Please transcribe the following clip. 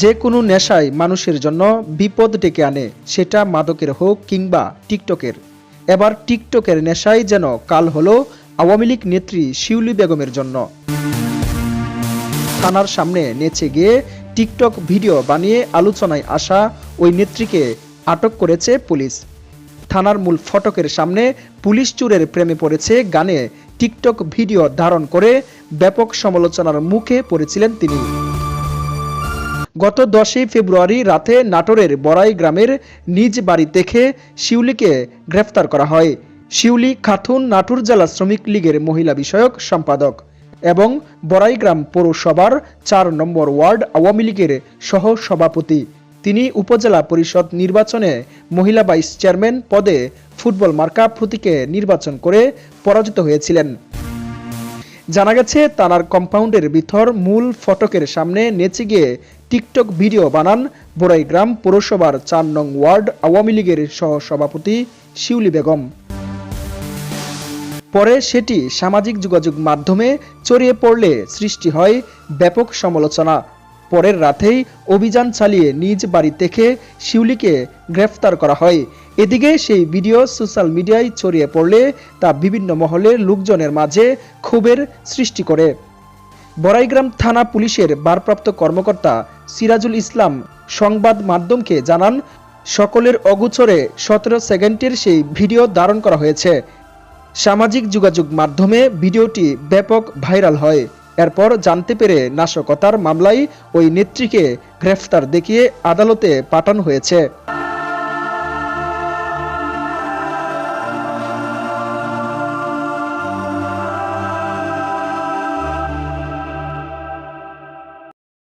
যে কোনো নেশাই মানুষের জন্য বিপদ ডেকে আনে, সেটা মাদকের হোক কিংবা টিকটকের। এবার টিকটকের নেশাই যেন কাল হলো আওয়ামী লীগ নেত্রী শিউলি বেগমের জন্য। থানার সামনে নেচে গিয়ে টিকটক ভিডিও বানিয়ে আলোচনায় আসা ওই নেত্রীকে আটক করেছে পুলিশ। থানার মূল ফটকের সামনে পুলিশ চোরের প্রেমে পড়েছে গানে টিকটক ভিডিও ধারণ করে ব্যাপক সমালোচনার মুখে পড়েছিলেন তিনি। গত 10ই ফেব্রুয়ারি রাতে নাটোরের বড়াই গ্রামের নিজ বাড়ি থেকে শিউলিকে গ্রেফতার করা হয়। শিউলি খাতুন নাটোর জেলা শ্রমিক লীগের মহিলা বিষয়ক সম্পাদক এবং বড়াইগ্রাম পৌরসভার 4 নম্বর ওয়ার্ড আওয়ামী লীগের সহ সভাপতি। তিনি উপজেলা পরিষদ নির্বাচনে মহিলা ভাইস চেয়ারম্যান পদে ফুটবল মার্কা প্রতীকে নির্বাচন করে পরাজিত হয়েছিলেন। জানা গেছে থানার কম্পাউন্ডের ভিতর মূল ফটকের সামনে নেচে গিয়ে টিকটক ভিডিও বানান বড়াইগ্রাম পৌরসভার 4 নং ওয়ার্ড আওয়ামী লীগের সহ সভাপতি শিউলি বেগম। পরে সেটি সামাজিক যোগাযোগ মাধ্যমে ছড়িয়ে পড়লে সৃষ্টি হয় ব্যাপক সমালোচনা। পরের রাতেই অভিযান চালিয়ে নিজ বাড়ি থেকে শিউলিকে গ্রেফতার করা হয়। এদিকে সেই ভিডিও সোশ্যাল মিডিয়ায় ছড়িয়ে পড়লে তা বিভিন্ন মহলের লোকজনের মাঝে ক্ষোভের সৃষ্টি করে। বড়াইগ্রাম থানা পুলিশের ভারপ্রাপ্ত কর্মকর্তা সিরাজুল ইসলাম সংবাদ মাধ্যমকে জানান, সকলের অগোচরে 17 সেকেন্ডের সেই ভিডিও ধারণ করা হয়েছে। সামাজিক যোগাযোগ মাধ্যমে ভিডিওটি ব্যাপক ভাইরাল হয়। এরপর জানতে পেরে নাশকতার মামলায় ওই নেত্রীকে গ্রেফতার দেখিয়ে আদালতে পাঠানো হয়েছে।